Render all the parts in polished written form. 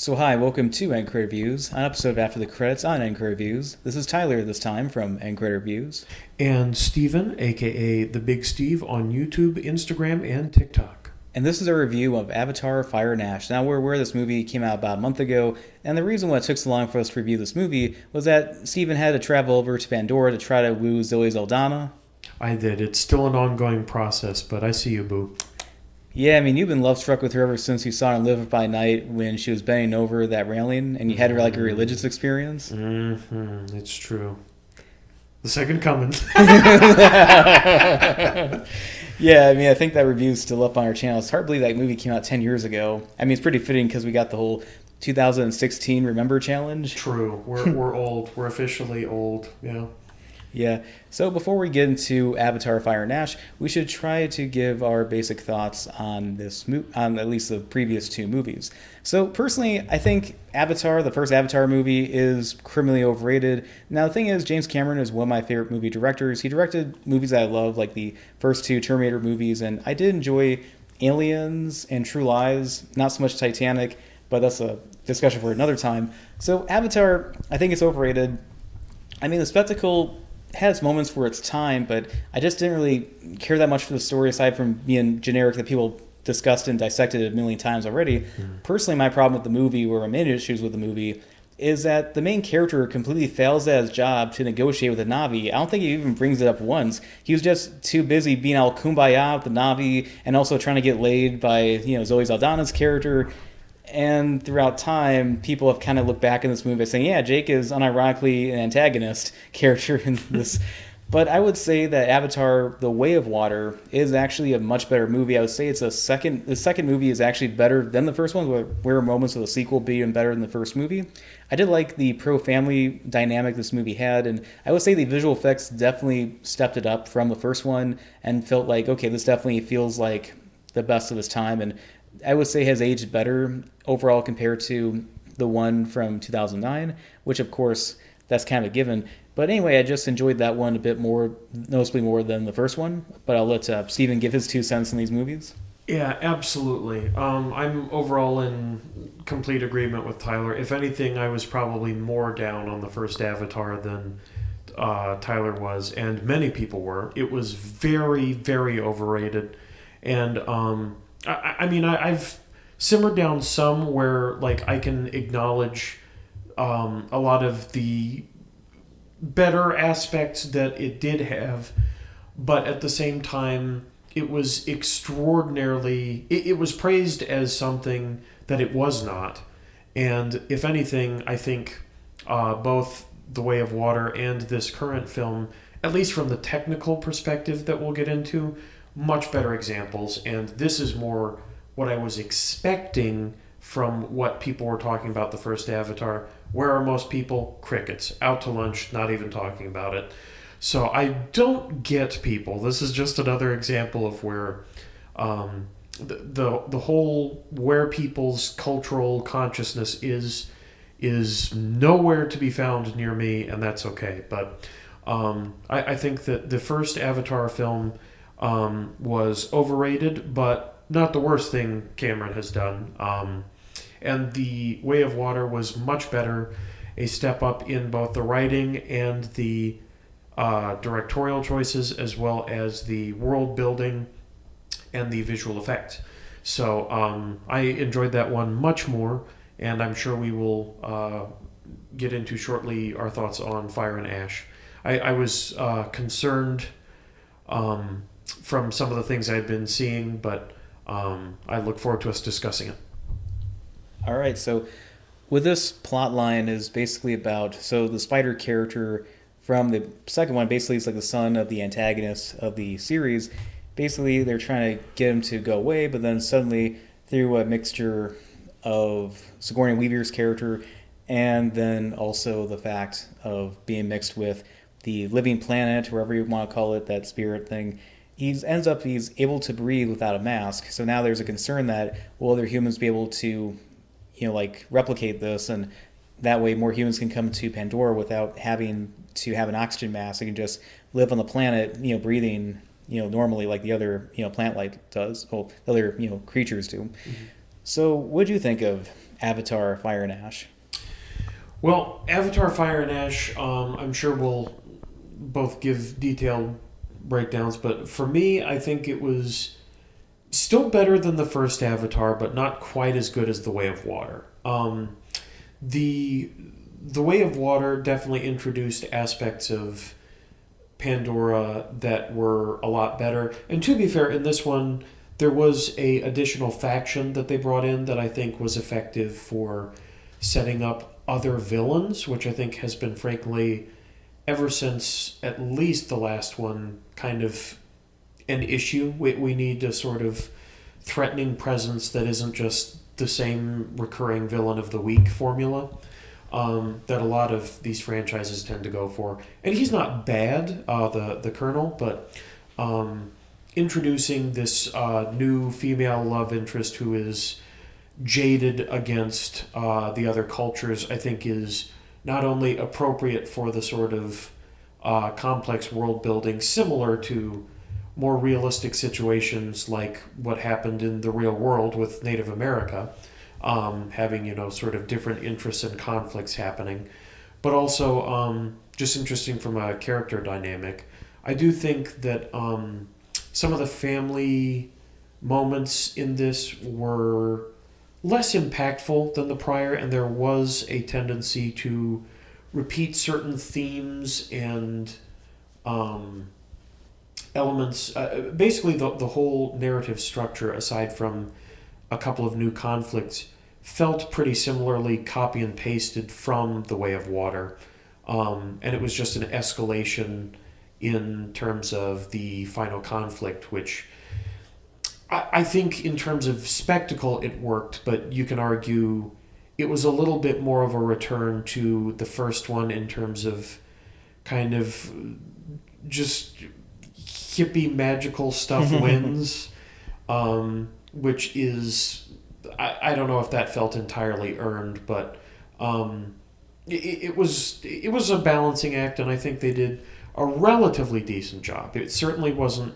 So hi, welcome to End Credit Reviews, an episode of After the Credits on End Credit Reviews. This is Tyler this time from End Credit Reviews. And Steven, aka The Big Steve, on YouTube, Instagram, and TikTok. And this is a review of Avatar Fire and Ash. Now we're aware this movie came out about a month ago, and the reason why it took so long for us to review this movie was that Steven had to travel over to Pandora to try to woo Zoe Saldana. I did. It's still an ongoing process, but I see you, boo. Yeah, I mean, you've been love-struck with her ever since you saw her in Live by Night when she was bending over that railing, and you had her like a religious experience. Mm-hmm. It's true. The second coming. Yeah, I mean, I think that review's still up on our channel. It's hard to believe that movie came out 10 years ago. I mean, it's pretty fitting because we got the whole 2016 Remember Challenge. True. We're old. We're officially old. Yeah. Yeah. So before we get into Avatar: Fire and Ash, we should try to give our basic thoughts on on at least the previous two movies. So personally, I think Avatar, the first Avatar movie, is criminally overrated. Now the thing is, James Cameron is one of my favorite movie directors. He directed movies that I love, like the first two Terminator movies, and I did enjoy Aliens and True Lies. Not so much Titanic, but that's a discussion for another time. So Avatar, I think it's overrated. I mean, the spectacle has moments for its time, but I just didn't really care that much for the story aside from being generic that people discussed and dissected a million times already. Personally, my problem with the movie, or my main issues with the movie, is that the main character completely fails at his job to negotiate with the Na'vi. I don't think he even brings it up once. He was just too busy being all kumbaya with the Na'vi and also trying to get laid by, Zoe Saldana's character. And throughout time, people have kind of looked back in this movie saying, yeah, Jake is unironically an antagonist character in this. But I would say that Avatar: The Way of Water is actually a much better movie. I would say the second movie is actually better than the first one, where there are moments of the sequel being better than the first movie. I did like the pro-family dynamic this movie had, and I would say the visual effects definitely stepped it up from the first one and felt like, okay, this definitely feels like the best of its time, and I would say has aged better overall compared to the one from 2009, which of course that's kind of a given. But anyway, I just enjoyed that one a bit more, noticeably more than the first one. But I'll let Steven give his 2 cents on these movies. Yeah, absolutely. I'm overall in complete agreement with Tyler. If anything, I was probably more down on the first Avatar than Tyler was, and many people were. It was very, very overrated. And I've simmered down some where like I can acknowledge a lot of the better aspects that it did have, but at the same time it was extraordinarily it was praised as something that it was not. And if anything, I think both The Way of Water and this current film, at least from the technical perspective that we'll get into, much better examples. And this is more what I was expecting from what people were talking about the first Avatar. Where are most people? Crickets. Out to lunch, not even talking about it. So I don't get people. This is just another example of where the whole where people's cultural consciousness is nowhere to be found near me, and that's okay. But I think that the first Avatar film was overrated, but not the worst thing Cameron has done. And The Way of Water was much better, a step up in both the writing and the directorial choices, as well as the world building and the visual effects. So I enjoyed that one much more, and I'm sure we will get into shortly our thoughts on Fire and Ash. I was concerned from some of the things I've been seeing, but I look forward to us discussing it. All right, so with this plot line is basically about, so the spider character from the second one basically is like the son of the antagonist of the series. Basically, they're trying to get him to go away, but then suddenly through a mixture of Sigourney Weaver's character and then also the fact of being mixed with the living planet, wherever you want to call it, that spirit thing, he's able to breathe without a mask. So now there's a concern that will other humans be able to replicate this, and that way more humans can come to Pandora without having to have an oxygen mask. They can just live on the planet, breathing, normally like the other, plant life does, well, the other, creatures do. Mm-hmm. So, what do you think of Avatar: Fire and Ash? Well, Avatar Fire and Ash, I'm sure we'll both give detailed breakdowns, but for me, I think it was still better than the first Avatar, but not quite as good as The Way of Water. The Way of Water definitely introduced aspects of Pandora that were a lot better. And to be fair, in this one, there was a additional faction that they brought in that I think was effective for setting up other villains, which I think has been frankly ever since at least the last one kind of an issue. We need a sort of threatening presence that isn't just the same recurring villain of the week formula that a lot of these franchises tend to go for. And he's not bad, the Colonel, but introducing this new female love interest who is jaded against the other cultures, I think is not only appropriate for the sort of complex world building similar to more realistic situations like what happened in the real world with Native America, having, sort of different interests and conflicts happening, but also just interesting from a character dynamic. I do think that some of the family moments in this were less impactful than the prior, and there was a tendency to repeat certain themes and elements. Basically, the whole narrative structure, aside from a couple of new conflicts, felt pretty similarly copy and pasted from The Way of Water. And it was just an escalation in terms of the final conflict, which I think in terms of spectacle it worked, but you can argue it was a little bit more of a return to the first one in terms of kind of just hippie magical stuff wins, which is, I don't know if that felt entirely earned, but it was a balancing act, and I think they did a relatively decent job. It certainly wasn't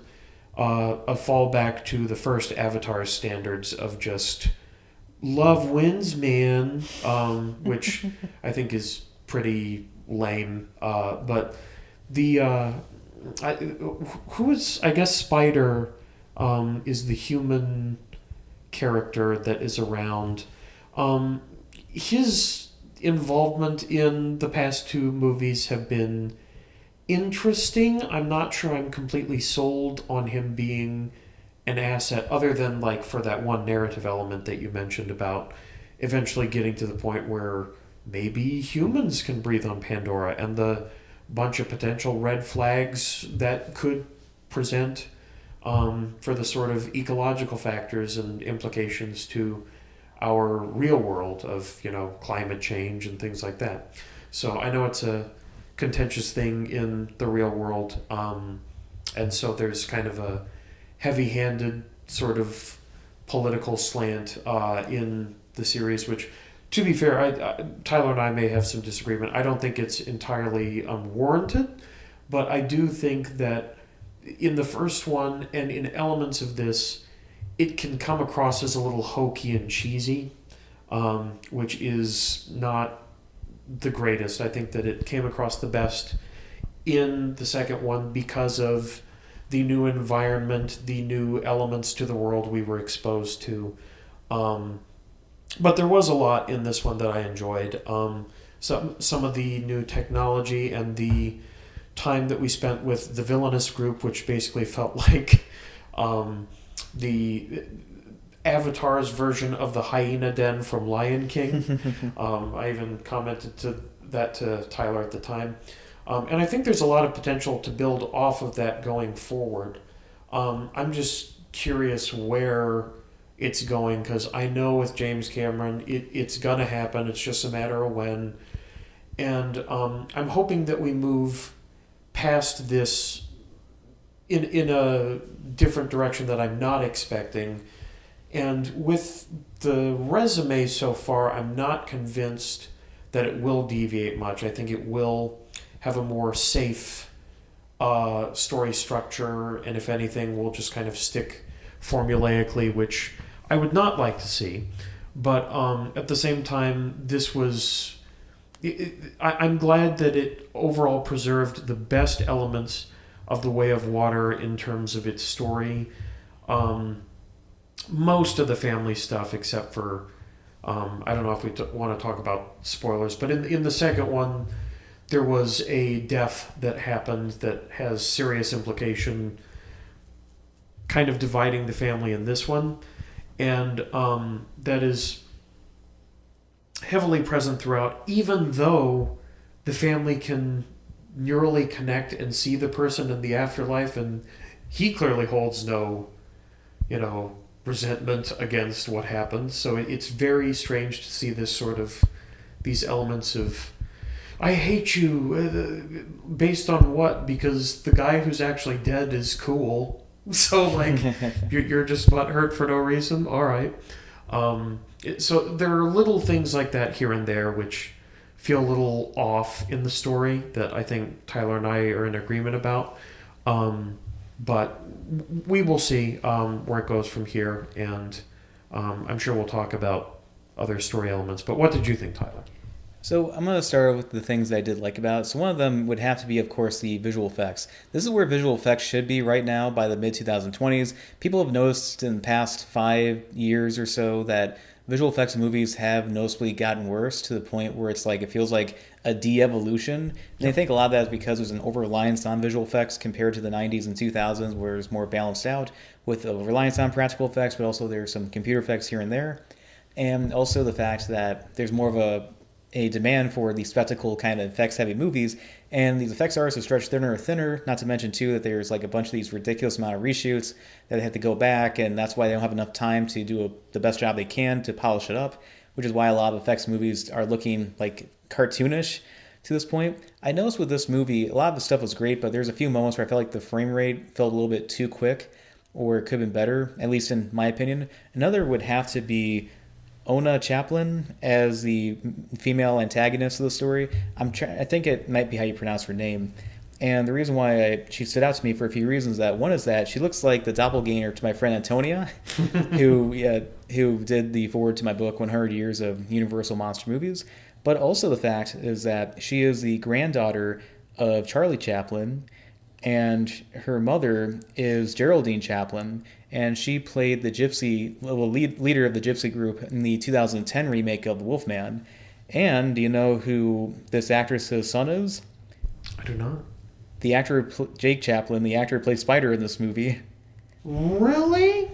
a fallback to the first Avatar's standards of just love wins, man, which I think is pretty lame. But the who is, I guess, Spider is the human character that is around. His involvement in the past two movies have been interesting. I'm not sure I'm completely sold on him being an asset, other than like for that one narrative element that you mentioned about eventually getting to the point where maybe humans can breathe on Pandora, and the bunch of potential red flags that could present for the sort of ecological factors and implications to our real world of, climate change and things like that. So I know it's a contentious thing in the real world, and so there's kind of a heavy-handed sort of political slant in the series, which, to be fair, Tyler and I may have some disagreement. I don't think it's entirely unwarranted, but I do think that in the first one and in elements of this, it can come across as a little hokey and cheesy, which is not the greatest. I think that it came across the best in the second one because of the new environment, the new elements to the world we were exposed to. But there was a lot in this one that I enjoyed. Some of the new technology and the time that we spent with the villainous group, which basically felt like the Avatar's version of the hyena den from Lion King. I even commented to Tyler at the time. And I think there's a lot of potential to build off of that going forward. I'm just curious where it's going, because I know with James Cameron, it's going to happen. It's just a matter of when. And I'm hoping that we move past this in a different direction that I'm not expecting. And with the resume so far, I'm not convinced that it will deviate much. I think it will have a more safe story structure, and if anything, we'll just kind of stick formulaically, which I would not like to see. But at the same time, this was. I'm glad that it overall preserved the best elements of The Way of Water in terms of its story. Most of the family stuff, except for I don't know if we want to talk about spoilers, but in the second one, there was a death that happened that has serious implication, kind of dividing the family in this one, and that is heavily present throughout, even though the family can neurally connect and see the person in the afterlife, and he clearly holds no, resentment against what happened. So it's very strange to see this sort of, these elements of, I hate you, based on what? Because the guy who's actually dead is cool. So, like, you're just butthurt for no reason? All right. So there are little things like that here and there which feel a little off in the story that I think Tyler and I are in agreement about. But we will see where it goes from here, and I'm sure we'll talk about other story elements. But what did you think, Tyler? So I'm going to start with the things I did like about it. So one of them would have to be, of course, the visual effects. This is where visual effects should be right now by the mid-2020s. People have noticed in the past 5 years or so that visual effects in movies have noticeably gotten worse to the point where it's like it feels like a de-evolution. And I think a lot of that is because there's an over-reliance on visual effects compared to the 90s and 2000s where it's more balanced out with a reliance on practical effects, but also there's some computer effects here and there. And also the fact that there's more of a demand for these spectacle kind of effects heavy movies, and these effects artists are stretched thinner and thinner, not to mention too that there's like a bunch of these ridiculous amount of reshoots that they have to go back, and that's why they don't have enough time to do the best job they can to polish it up, which is why a lot of effects movies are looking like cartoonish to this point. I noticed with this movie, a lot of the stuff was great, but there's a few moments where I felt like the frame rate felt a little bit too quick, or it could have been better, at least in my opinion. Another would have to be Ona Chaplin as the female antagonist of the story. I think it might be how you pronounce her name. And the reason why she stood out to me for a few reasons, that one is that she looks like the doppelganger to my friend Antonia, who did the foreword to my book 100 Years of Universal Monster Movies. But also the fact is that she is the granddaughter of Charlie Chaplin, and her mother is Geraldine Chaplin, and she played the leader of the Gypsy group in the 2010 remake of The Wolfman. And do you know who this actress's son is? I do not. The actor Jake Chaplin, the actor who played Spider in this movie. Really?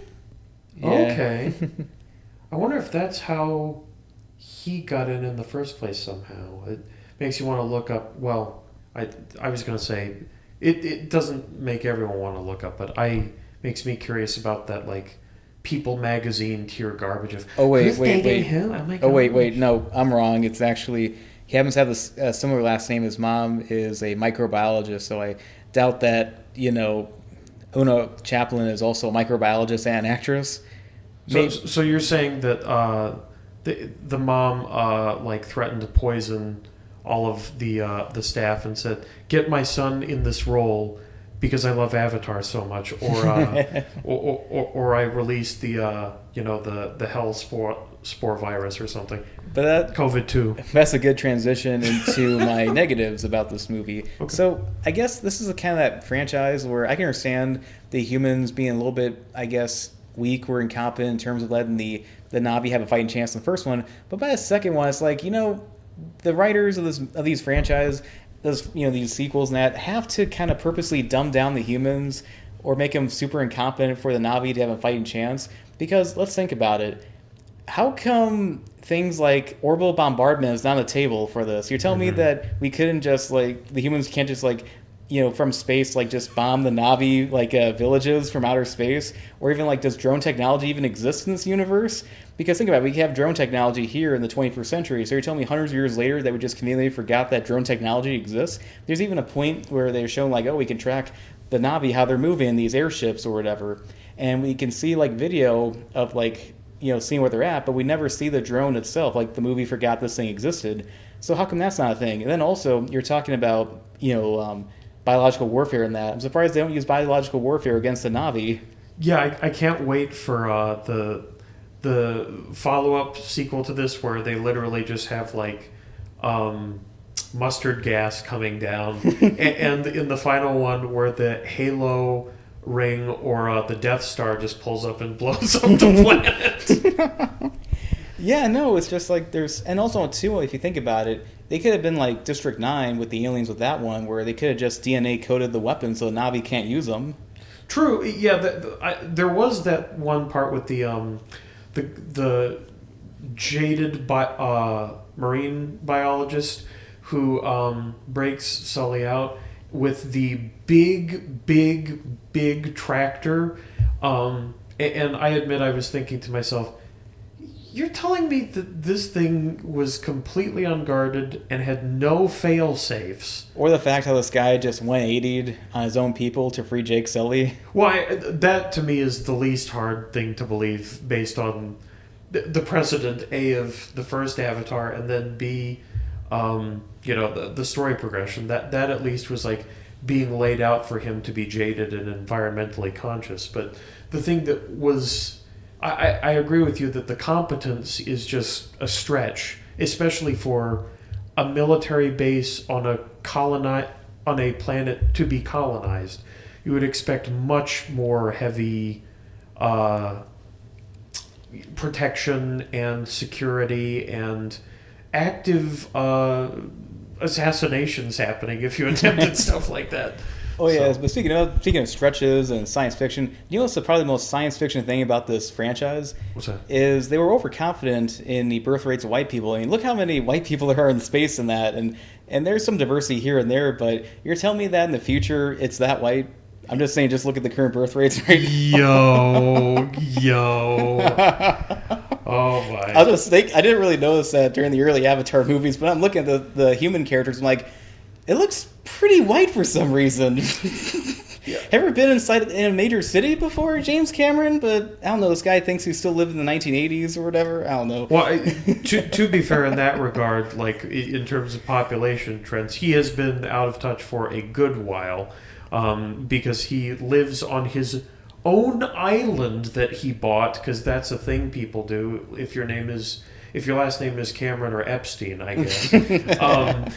Yeah. Okay. I wonder if that's how he got in the first place somehow. It makes you want to look up, well, I was going to say, it doesn't make everyone want to look up, but makes me curious about that, like, People magazine tier garbage of, wait. Who? Oh, wait, no, I'm wrong. It's actually, he happens to have a similar last name. His mom is a microbiologist, so I doubt that, Una Chaplin is also a microbiologist and actress. So you're saying that the mom threatened to poison all of the staff and said, "Get my son in this role because I love Avatar so much," or I released the hell spore virus or something. But COVID-2. That's a good transition into my negatives about this movie. Okay. So I guess this is a kind of that franchise where I can understand the humans being a little bit, I guess, weak or incompetent in terms of letting the Na'vi have a fighting chance in the first one. But by the second one, it's like, the writers of these franchises, these sequels and that, have to kind of purposely dumb down the humans or make them super incompetent for the Na'vi to have a fighting chance. Because let's think about it. How come things like orbital bombardment is not on the table for this? You're telling me that we couldn't just, the humans can't just, from space, just bomb the Na'vi, villages from outer space? Or even, does drone technology even exist in this universe? Because think about it, we have drone technology here in the 21st century, so you're telling me hundreds of years later that we just conveniently forgot that drone technology exists? There's even a point where they're shown, we can track the Na'vi, how they're moving in these airships or whatever, and we can see, video of, seeing where they're at, but we never see the drone itself, the movie forgot this thing existed. So how come that's not a thing? And then also, you're talking about, biological warfare in that. I'm surprised they don't use biological warfare against the Na'vi. Yeah, I can't wait for the follow-up sequel to this where they literally just have like mustard gas coming down, and in the final one where the Halo ring or the Death Star just pulls up and blows up the planet. Yeah, no, it's just like there's, and also too, if you think about it, they could have been like District 9 with the aliens with that one, where they could have just DNA coded the weapons so Navi can't use them. True. Yeah, there was that one part with the jaded marine biologist who breaks Sully out with the big tractor. And I admit I was thinking to myself, you're telling me that this thing was completely unguarded and had no fail-safes? Or the fact how this guy just 180'd on his own people to free Jake Sully. Why, that to me is the least hard thing to believe based on the precedent, A, of the first Avatar, and then B, the story progression. That at least was like being laid out for him to be jaded and environmentally conscious. But the thing that was... I agree with you that the competence is just a stretch, especially for a military base on a planet to be colonized. You would expect much more heavy protection and security and active assassinations happening if you attempted stuff like that. Oh yeah, but speaking of stretches and science fiction, you know what's probably the most science fiction thing about this franchise? What's that? Is they were overconfident in the birth rates of white people. I mean, look how many white people there are in space in that, and there's some diversity here and there, but you're telling me that in the future it's that white? I'm just saying, just look at the current birth rates right now. Yo. Oh my. I didn't really notice that during the early Avatar movies, but I'm looking at the human characters, I'm like, it looks pretty white for some reason. Yeah. Ever been in a major city before, James Cameron? But I don't know, this guy thinks he still lived in the 1980s or whatever. I don't know. Well, to be fair in that regard, like in terms of population trends, he has been out of touch for a good while because he lives on his own island that he bought, because that's a thing people do if your last name is Cameron or Epstein, I guess. That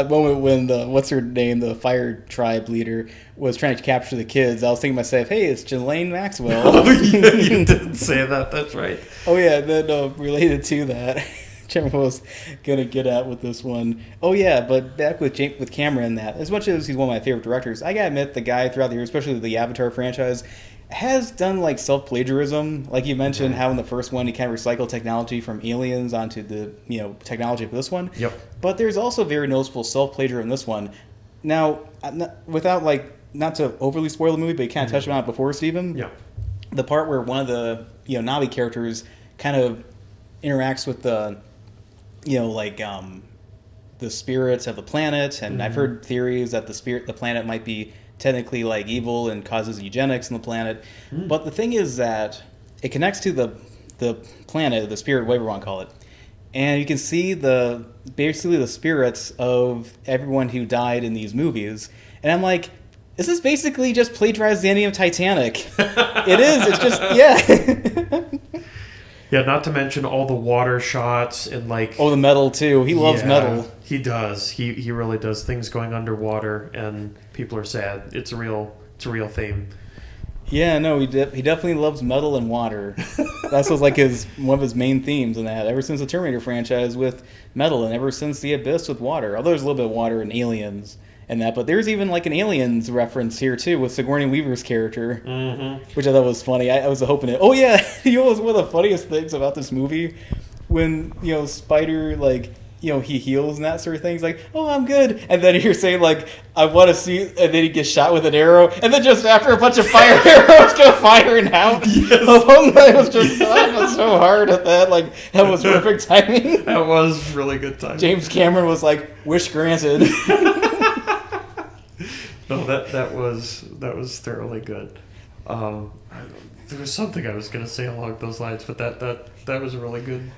moment when what's her name, the fire tribe leader, was trying to capture the kids. I was thinking to myself, hey, it's Ghislaine Maxwell. Oh, yeah, you did say that. That's right. Oh yeah, then related to that, which I was gonna get at with this one. Oh yeah, but back with Cameron, that as much as he's one of my favorite directors, I gotta admit the guy throughout the years, especially the Avatar franchise, has done like self-plagiarism. Like you mentioned, how in the first one he kind of recycled technology from Aliens onto the technology for this one. Yep. But there's also very noticeable self-plagiarism in this one. Now, without not to overly spoil the movie, but you kind of touched on it before, Stephen. Yeah. The part where one of the Navi characters kind of interacts with the spirits of the planet, and I've heard theories that the planet might be technically like evil and causes eugenics on the planet. But the thing is that it connects to the planet, the spirit, whatever you want to call it, and you can see basically the spirits of everyone who died in these movies. And I'm like, is this basically just plagiarized the ending of Titanic? It is. It's just, yeah. Yeah, not to mention all the water shots and the metal too. He loves metal. He does. He really does. Things going underwater and people are sad. It's a real theme. Yeah, no, he definitely loves metal and water. That's was like one of his main themes in that. Ever since the Terminator franchise with metal, and ever since the Abyss with water. Although there's a little bit of water in Aliens and that, but there's even like an Aliens reference here too with Sigourney Weaver's character, which I thought was funny. I was hoping it. Oh yeah, one of the funniest things about this movie when Spider he heals and that sort of thing. He's like, oh, I'm good. And then you're saying, like, I want to see... And then he gets shot with an arrow. And then just after a bunch of fire arrows go firing out. Yes. It was just... I was so hard at that. Like, that was perfect timing. That was really good timing. James Cameron was like, wish granted. No, that was thoroughly good. There was something I was going to say along those lines, but that was a really good...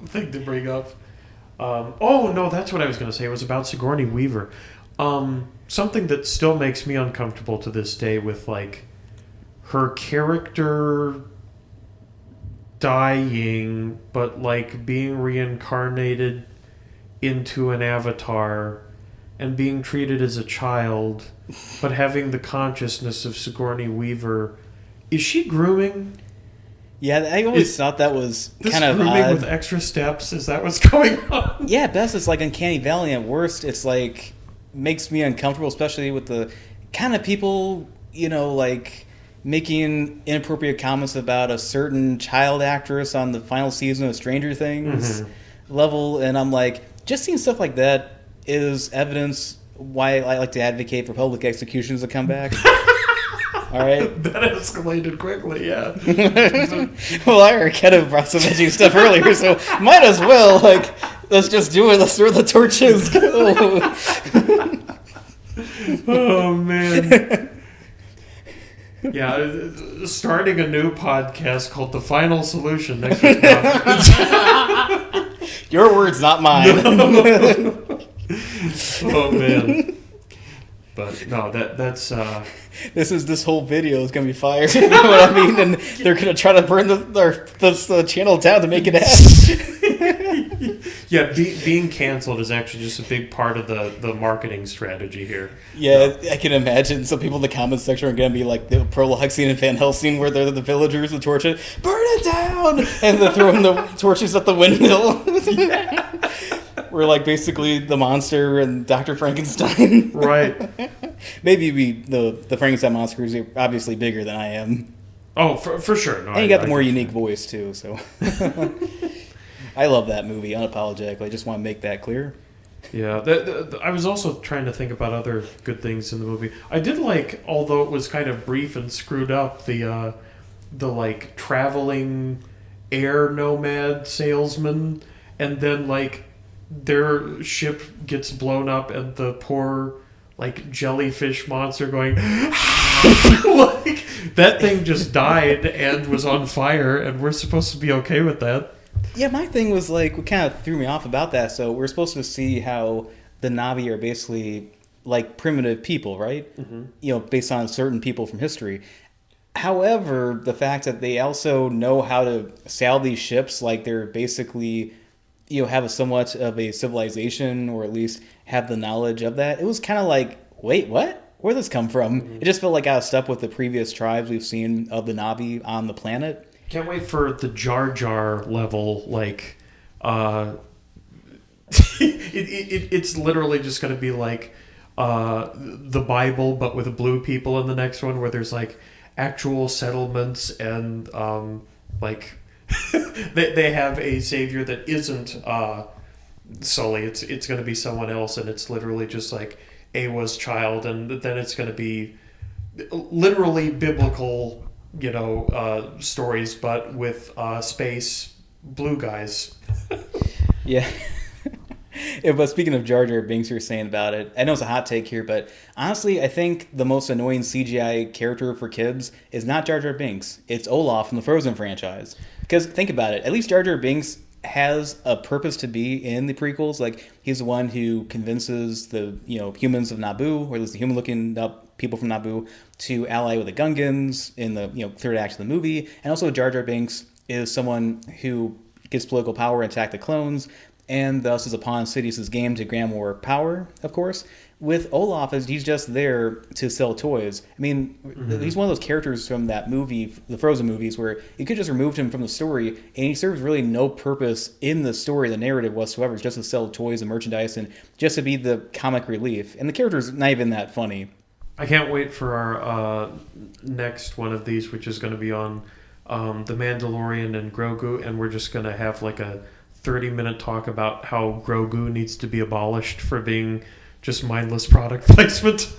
thing to bring up. That's what I was going to say. It was about Sigourney Weaver. Something that still makes me uncomfortable to this day with like her character dying, but like being reincarnated into an avatar and being treated as a child, but having the consciousness of Sigourney Weaver. Is she grooming? Yeah, I always thought that was kind of grooming odd. with extra steps? Is that what's going on? Yeah, at best it's like Uncanny Valley, and at worst it's like makes me uncomfortable, especially with the kind of people, like making inappropriate comments about a certain child actress on the final season of Stranger Things level, and I'm like, just seeing stuff like that is evidence why I like to advocate for public executions to come back. All right. That escalated quickly, yeah. Well, I already kind of brought some edgy stuff earlier, so might as well, let's just do it. Let's throw the torches. Go. Oh, man. Yeah, starting a new podcast called The Final Solution next week. Your words, not mine. Oh, man. But, no, that's... This whole video is going to be fired. You know what I mean? And they're going to try to burn the channel down to make it happen. Yeah, being canceled is actually just a big part of the marketing strategy here. Yeah, I can imagine some people in the comments section are going to be like the prologue scene in Van Helsing where they're the villagers with torches. Burn it down! And they're throwing the torches at the windmill. We're like basically the monster and Dr. Frankenstein. Right. Maybe the Frankenstein monster is obviously bigger than I am. Oh, for sure. No, And you got the more unique voice too, so... I love that movie unapologetically. I just want to make that clear. Yeah, I was also trying to think about other good things in the movie. I did like, although it was kind of brief and screwed up, the like traveling air nomad salesman, and then like their ship gets blown up, and the poor like jellyfish monster going like that thing just died and was on fire, and we're supposed to be okay with that. Yeah, my thing was like, what kind of threw me off about that. So we're supposed to see how the Na'vi are basically like primitive people, right? Mm-hmm. Based on certain people from history. However, the fact that they also know how to sail these ships, like they're basically, have a somewhat of a civilization, or at least have the knowledge of that. It was kind of like, wait, what? Where'd this come from? Mm-hmm. It just felt like out of step with the previous tribes we've seen of the Na'vi on the planet. Can't wait for the Jar Jar level, like, it's literally just going to be like the Bible, but with blue people in the next one, where there's like actual settlements and like they have a savior that isn't Sully. It's going to be someone else, and it's literally just like Awa's child, and then it's going to be literally biblical, stories, but with space blue guys. Yeah. Yeah, but speaking of Jar Jar Binks, you were saying about it, I know it's a hot take here, but honestly, I think the most annoying CGI character for kids is not Jar Jar Binks. It's Olaf from the Frozen franchise. Because think about it, at least Jar Jar Binks has a purpose to be in the prequels. Like, he's the one who convinces the humans of Naboo, or at least the human-looking people from Naboo, to ally with the Gungans in the third act of the movie. And also Jar Jar Binks is someone who gets political power and attack the clones, and thus is a pawn in Sidious's game to grant more power, of course. With Olaf, he's just there to sell toys. I mean, he's one of those characters from that movie, the Frozen movies, where you could just remove him from the story, and he serves really no purpose in the story, the narrative whatsoever. It's just to sell toys and merchandise and just to be the comic relief. And the character's not even that funny. I can't wait for our next one of these, which is going to be on The Mandalorian and Grogu, and we're just going to have like a 30-minute talk about how Grogu needs to be abolished for being just mindless product placement.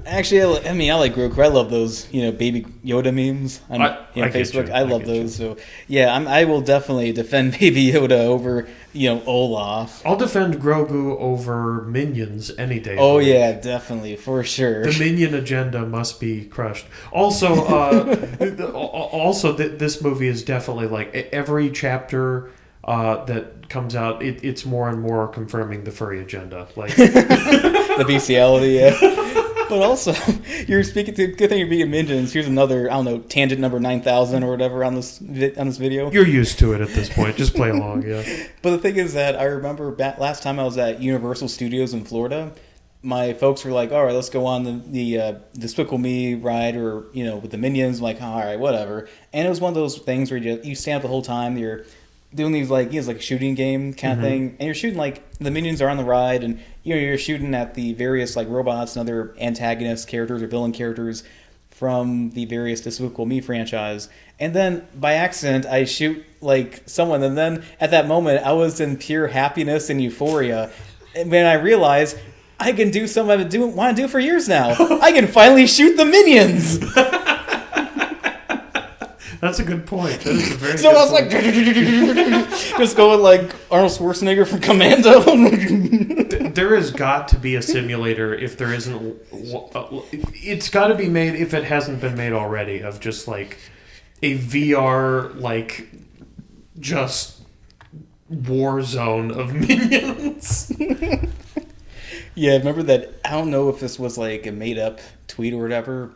Actually, I like Grogu. I love those, Baby Yoda memes on Facebook. I love those. So, yeah, I will definitely defend Baby Yoda over, Olaf. I'll defend Grogu over Minions any day. Oh, yeah, definitely, for sure. The Minion agenda must be crushed. Also, this movie is definitely like every chapter that comes out, it's more and more confirming the furry agenda. Like the bestiality, yeah. But also, you're speaking to good thing you're being Minions. Here's another, I don't know, tangent number 9,000 or whatever on this video. You're used to it at this point. Just play along, yeah. But the thing is that I remember last time I was at Universal Studios in Florida, my folks were like, all right, let's go on the Despicable Me ride, or, with the Minions. I'm like, all right, whatever. And it was one of those things where you stand up the whole time, you're doing these like a shooting game kind of thing, and you're shooting like the Minions are on the ride, and you're shooting at the various like robots and other antagonist characters or villain characters from the various Despicable Me franchise. And then by accident I shoot like someone, and then at that moment I was in pure happiness and euphoria, and when I realized I can do something I've been want to do for years now. I can finally shoot the Minions. That's a good point. That is a very So good I was point. like, just going like Arnold Schwarzenegger from Commando. There has got to be a simulator, if there isn't. It's got to be made, if it hasn't been made already, of just like a VR, like, just war zone of Minions. Yeah, remember that? I don't know if this was like a made up tweet or whatever,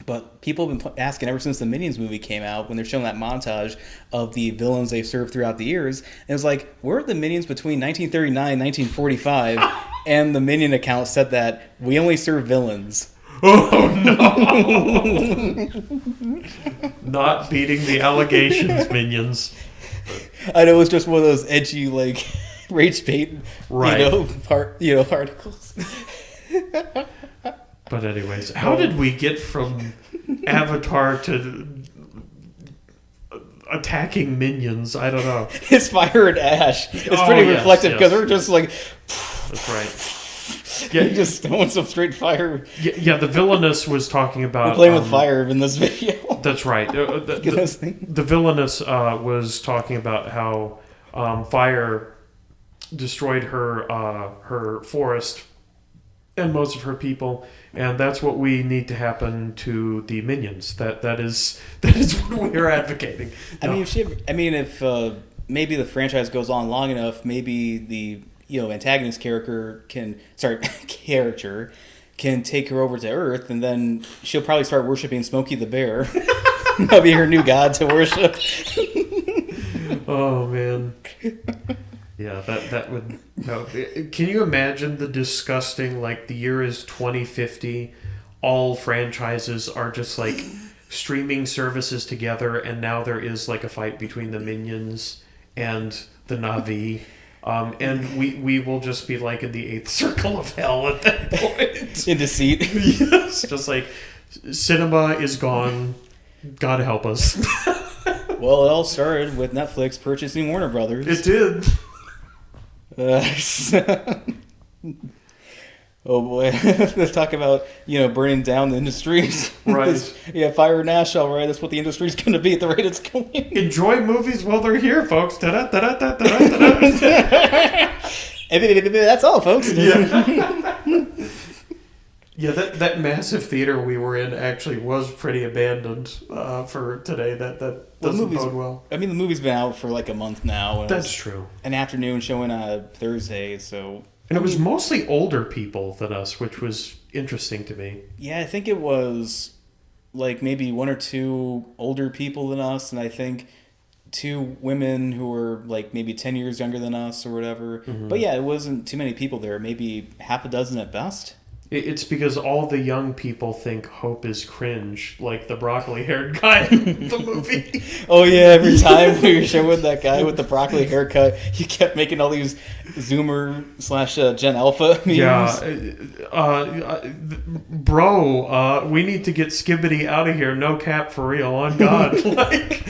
but people have been asking ever since the Minions movie came out, when they're showing that montage of the villains they served throughout the years. And it was like, where are the Minions between 1939 and 1945? And the Minion account said that we only serve villains. Oh no! Not beating the allegations, Minions. I know, it's just one of those edgy, like, rage bait, Right. articles. But anyways, how did we get from Avatar to attacking Minions? I don't know. It's fire and ash. It's Oh, pretty yes, reflective, because yes. we're just like, That's right. yeah, Yeah, just throwing some straight fire. yeah. The villainous was talking about We're playing with fire in this video. That's right. The villainous was talking about how fire destroyed her forest and most of her people, and that's what we need to happen to the Minions. That is what we are advocating. I mean, if maybe the franchise goes on long enough, maybe the antagonist character can take her over to Earth, and then she'll probably start worshiping Smokey the Bear. That'll be her new god to worship. Oh man. Yeah, that would no. Can you imagine the disgusting, like, the year is 2050, all franchises are just like streaming services together, and now there is like a fight between the Minions and the Na'vi, and we will just be like in the 8th circle of hell at that point. In deceit. Yes, just like cinema is gone. God help us. Well, it all started with Netflix purchasing Warner Brothers. It did. Oh boy, let's talk about burning down the industries. Right. Fire and ash. All right, that's what the industry's going to be at the rate it's going. Enjoy movies while they're here, folks. Ta-da-ta-da-ta-da-ta-da. That's all, folks. Yeah, that massive theater we were in actually was pretty abandoned for today. That doesn't bode well. I mean, the movie's been out for like a month now. That's true. An afternoon showing on Thursday, so. And it was mostly older people than us, which was interesting to me. Yeah, I think it was like maybe one or two older people than us, and I think two women who were like maybe 10 years younger than us or whatever. Mm-hmm. But yeah, it wasn't too many people there, maybe half a dozen at best. It's because all the young people think Hope is cringe, like the broccoli-haired guy in the movie. Oh yeah, every time we were showing that guy with the broccoli haircut, he kept making all these Zoomer / Gen Alpha memes. Yeah, bro, we need to get Skibbity out of here. No cap, for real, on God. Like,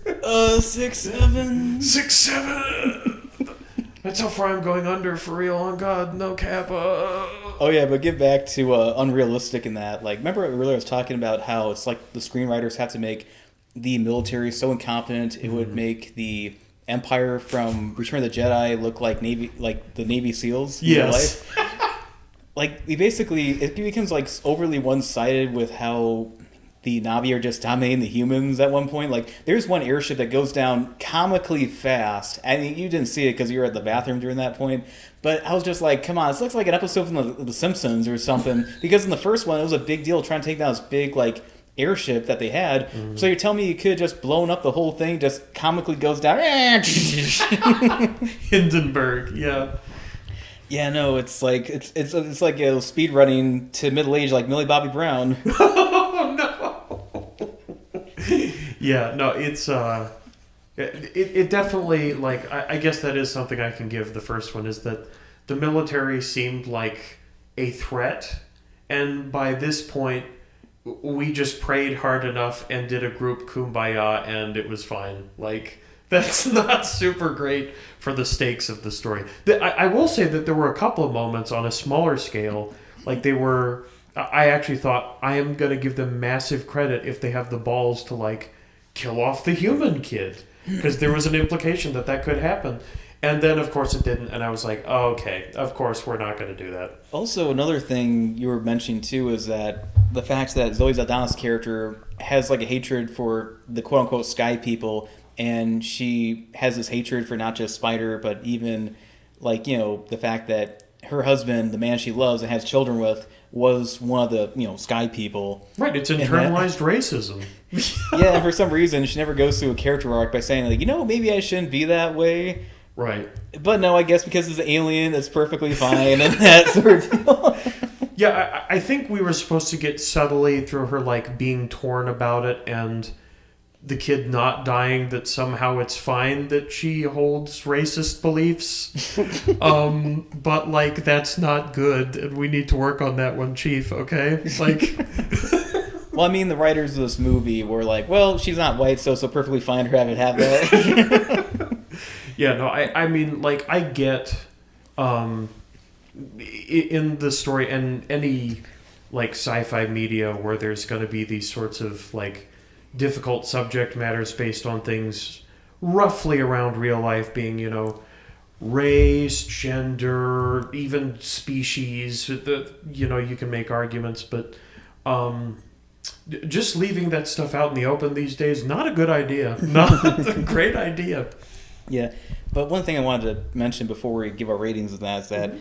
6'7". 6'7". That's how far I'm going under, for real, on God, no cap. Oh yeah, but get back to unrealistic in that. Like, remember earlier I was talking about how it's like the screenwriters have to make the military so incompetent it would make the Empire from Return of the Jedi look like the Navy SEALs in real life. Like, it becomes like overly one-sided with how the Na'vi are just dominating the humans at one point. Like, there's one airship that goes down comically fast. I mean, you didn't see it because you were at the bathroom during that point. But I was just like, come on, this looks like an episode from the Simpsons or something. Because in the first one, it was a big deal trying to take down this big, like, airship that they had. Mm-hmm. So you're telling me you could have just blown up the whole thing, just comically goes down. Hindenburg, yeah. Yeah, no, it's like it's like speed running to middle age like Millie Bobby Brown. Oh no. Yeah, no, it's it definitely, like, I guess that is something I can give the first one, is that the military seemed like a threat, and by this point we just prayed hard enough and did a group kumbaya and it was fine. Like, that's not super great for the stakes of the story. I will say that there were a couple of moments on a smaller scale, like I actually thought, I am going to give them massive credit if they have the balls to, like, kill off the human kid, because there was an implication that could happen. And then, of course, it didn't, and I was like, oh, okay, of course we're not going to do that. Also, another thing you were mentioning, too, is that the fact that Zoe Saldana's character has, like, a hatred for the quote-unquote sky people, and she has this hatred for not just Spider, but even, like, you know, the fact that her husband, the man she loves and has children with, was one of the, you know, sky people. Right, it's internalized racism. Yeah, and for some reason, she never goes through a character arc by saying, like, you know, maybe I shouldn't be that way. Right. But no, I guess because it's an alien, that's perfectly fine, and that sort of deal. Yeah, I think we were supposed to get subtly through her, like, being torn about it and the kid not dying, that somehow it's fine that she holds racist beliefs. But, like, that's not good, and we need to work on that one, Chief, okay? Like... Well, I mean, the writers of this movie were like, well, she's not white, so it's perfectly fine to have it have that. Yeah, no, I mean, like, I get in the story and any, like, sci-fi media where there's going to be these sorts of, like, difficult subject matters based on things roughly around real life, being, you know, race, gender, even species. You know, you can make arguments, but just leaving that stuff out in the open these days, not a good idea. Not a great idea. Yeah, but one thing I wanted to mention before we give our ratings of that is that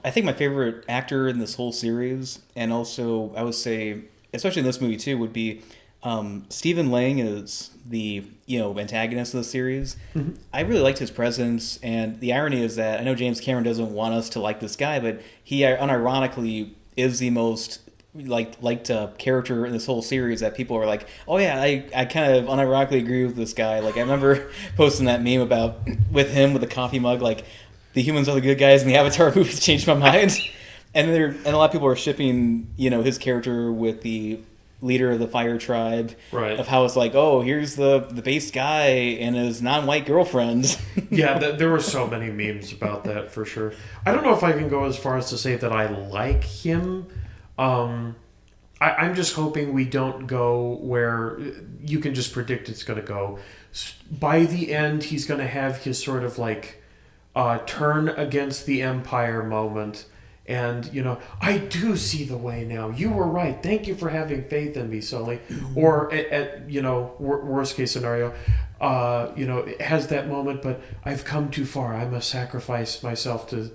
I think my favorite actor in this whole series, and also I would say, especially in this movie too, would be Stephen Lang is the, you know, antagonist of the series. Mm-hmm. I really liked his presence, and the irony is that I know James Cameron doesn't want us to like this guy, but he unironically is the most liked character in this whole series, that people are like, oh yeah, I kind of unironically agree with this guy. Like, I remember posting that meme about with him with the coffee mug, like, the humans are the good guys, and the Avatar movies changed my mind. And a lot of people are shipping, you know, his character with the leader of the Fire Tribe, right? Of how it's like, oh, here's the base guy and his non-white girlfriend. Yeah, there were so many memes about that, for sure. I don't know if I can go as far as to say that I like him. I'm just hoping we don't go where you can just predict it's going to go. By the end, he's going to have his sort of, like, turn against the Empire moment. And, you know, I do see the way now. You were right. Thank you for having faith in me, Sully. Or, at you know, worst case scenario, you know, it has that moment, but I've come too far. I must sacrifice myself to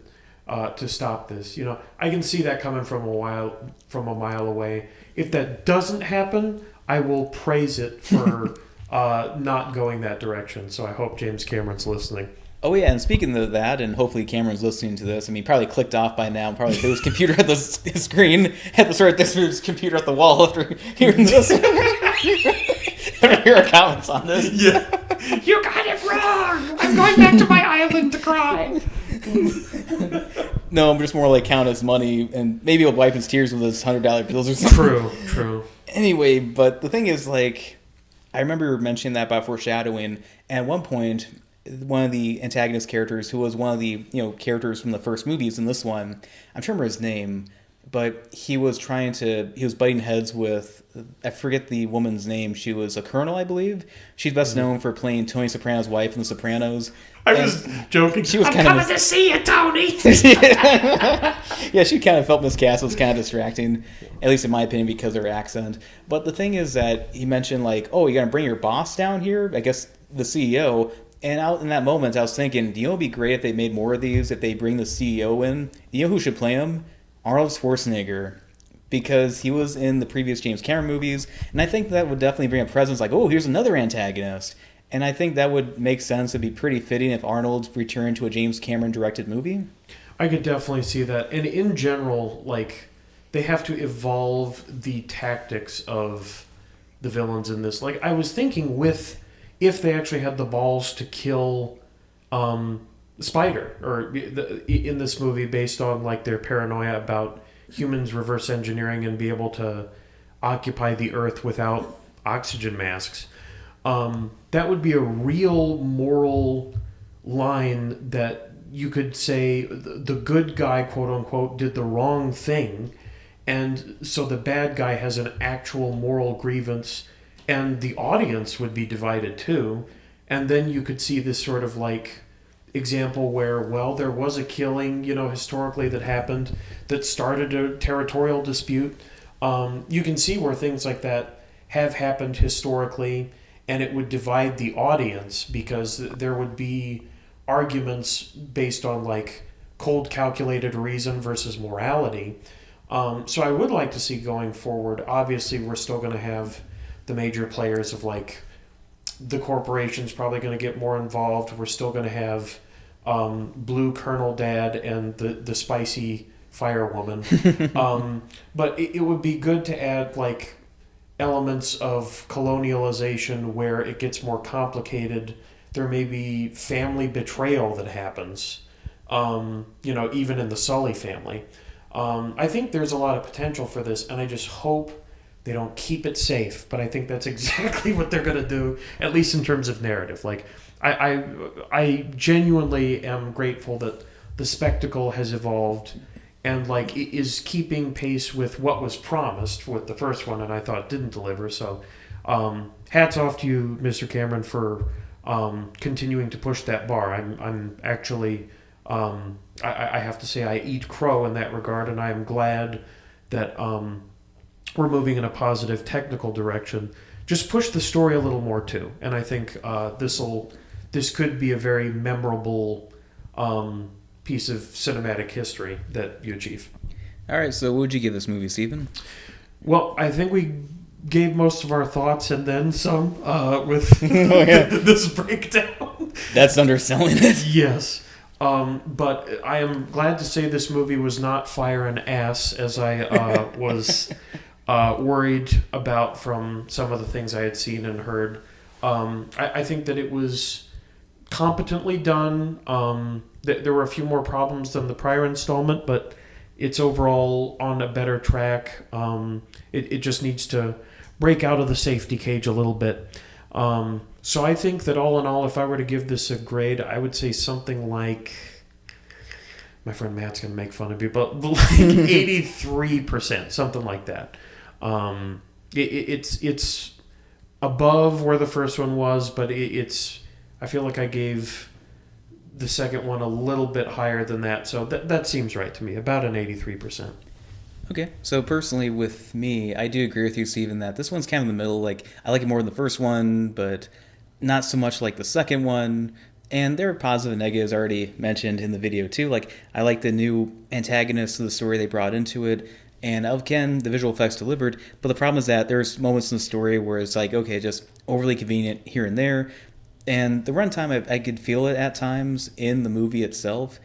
stop this. You know, I can see that coming from a mile away. If that doesn't happen, I will praise it for not going that direction. So I hope James Cameron's listening. Oh yeah, and speaking of that, and hopefully Cameron's listening to this. I mean, probably clicked off by now. Probably threw his computer at the screen, had to sort of throw his computer at the wall after hearing this. After hearing our comments on this. Yeah, you got it wrong. I'm going back to my island to cry. No, I'm just more like count his money, and maybe he'll wipe his tears with his $100 bills or something. True. Anyway, but the thing is, like, I remember mentioning that about foreshadowing, and at one point, one of the antagonist characters, who was one of the, you know, characters from the first movies in this one, I'm trying to remember his name, but he was butting heads with, I forget the woman's name. She was a colonel, I believe. She's best known for playing Tony Soprano's wife in The Sopranos. I was joking. She was I'm kind coming of to see you, Tony. yeah, she kind of felt Miss Cass was kind of distracting, at least in my opinion, because of her accent. But the thing is that he mentioned, like, oh, you're going to bring your boss down here? I guess the CEO. And out in that moment, I was thinking, do you know what would be great if they made more of these, if they bring the CEO in? You know who should play him? Arnold Schwarzenegger. Because he was in the previous James Cameron movies, and I think that would definitely bring a presence like, oh, here's another antagonist. And I think that would make sense. It'd be pretty fitting if Arnold returned to a James Cameron-directed movie. I could definitely see that. And in general, like, they have to evolve the tactics of the villains in this. Like, I was thinking if they actually had the balls to kill Spider, or in this movie, based on, like, their paranoia about humans reverse engineering and be able to occupy the Earth without oxygen masks. That would be a real moral line that you could say the good guy, quote unquote, did the wrong thing, and so the bad guy has an actual moral grievance, and the audience would be divided too. And then you could see this sort of like example where, well, there was a killing, historically that happened that started a territorial dispute. You can see where things like that have happened historically, and it would divide the audience because there would be arguments based on like cold calculated reason versus morality. So I would like to see going forward. Obviously, we're still going to have the major players of like the corporation's probably going to get more involved. We're still going to have Blue Colonel Dad and the spicy firewoman. But it would be good to add like elements of colonialization where it gets more complicated. There may be family betrayal that happens, even in the Sully family. I think there's a lot of potential for this, and I just hope they don't keep it safe. But I think that's exactly what they're going to do, at least in terms of narrative. Like, I genuinely am grateful that the spectacle has evolved and like it is keeping pace with what was promised with the first one, and I thought didn't deliver. So hats off to you, Mr. Cameron, for continuing to push that bar. I'm actually I have to say I eat crow in that regard, and I am glad that we're moving in a positive technical direction. Just push the story a little more too, and I think this could be a very memorable piece of cinematic history that you achieve. All right, so what would you give this movie, Stephen? Well, I think we gave most of our thoughts and then some with this breakdown. That's underselling it. Yes. But I am glad to say this movie was not fire and ass as I was worried about from some of the things I had seen and heard. I think that it was competently done. There were a few more problems than the prior installment, but it's overall on a better track. It just needs to break out of the safety cage a little bit. So I think that all in all, if I were to give this a grade, I would say something like, my friend Matt's going to make fun of you, but like 83%, something like that. It's above where the first one was, but I feel like I gave the second one a little bit higher than that, so that seems right to me, about an 83%. Okay, so personally with me, I do agree with you, Stephen, that this one's kind of in the middle. Like, I like it more than the first one, but not so much like the second one. And there are positive and negatives already mentioned in the video too. Like, I like the new antagonists of the story they brought into it, and again, the visual effects delivered. But the problem is that there's moments in the story where it's like, okay, just overly convenient here and there. And the runtime, I could feel it at times in the movie itself,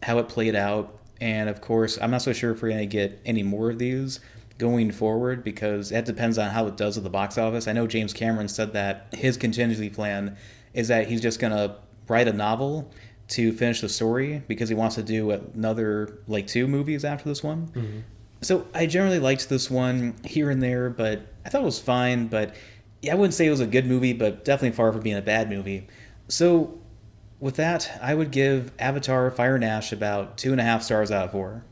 how it played out. And of course, I'm not so sure if we're going to get any more of these going forward, because that depends on how it does at the box office. I know James Cameron said that his contingency plan is that he's just going to write a novel to finish the story, because he wants to do another, like, 2 movies after this one. Mm-hmm. So I generally liked this one here and there, but I thought it was fine. But yeah, I wouldn't say it was a good movie, but definitely far from being a bad movie. So with that, I would give Avatar Fire and Ash about 2.5 stars out of 4.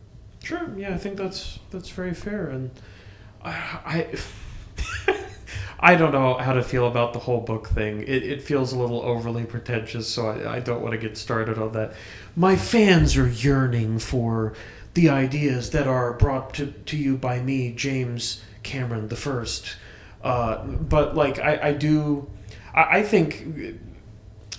Sure. Yeah, I think that's very fair, and I I don't know how to feel about the whole book thing. It feels a little overly pretentious, so I don't want to get started on that. My fans are yearning for the ideas that are brought to you by me, James Cameron the First. But like I think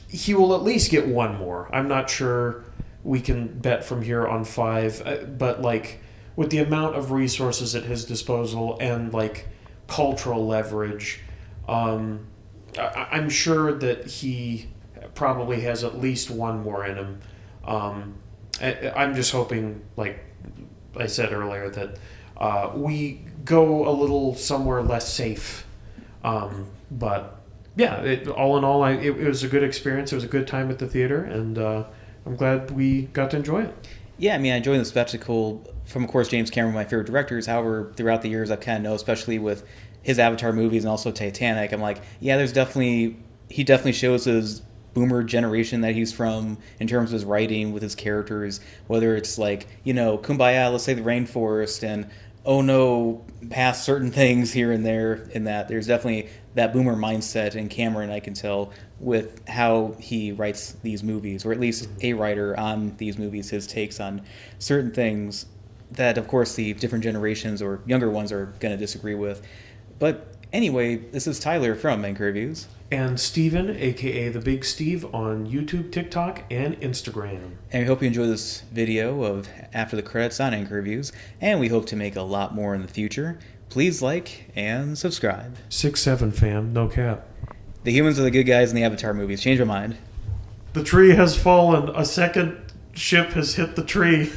he will at least get one more. I'm not sure we can bet from here on 5, but like with the amount of resources at his disposal and like cultural leverage, I'm sure that he probably has at least one more in him. I'm just hoping, like I said earlier, that we go a little somewhere less safe. But yeah, all in all, it was a good experience. It was a good time at the theater, and I'm glad we got to enjoy it. Yeah, I mean, I enjoy the spectacle from, of course, James Cameron, my favorite directors. However, throughout the years, I've kind of known, especially with his Avatar movies and also Titanic, I'm like, yeah, he definitely shows his boomer generation that he's from in terms of his writing with his characters, whether it's like, kumbaya, let's say the rainforest, and oh no, past certain things here and there, in that there's definitely that boomer mindset in Cameron, I can tell, with how he writes these movies, or at least a writer on these movies, his takes on certain things that, of course, the different generations or younger ones are going to disagree with. But anyway, this is Tyler from Anchor Reviews. And Steven, a.k.a. The Big Steve, on YouTube, TikTok, and Instagram. And we hope you enjoy this video of After the Credits on Anchor Reviews, and we hope to make a lot more in the future. Please like and subscribe. 6'7", fam, no cap. The humans are the good guys in the Avatar movies. Change your mind. The tree has fallen. A second ship has hit the tree.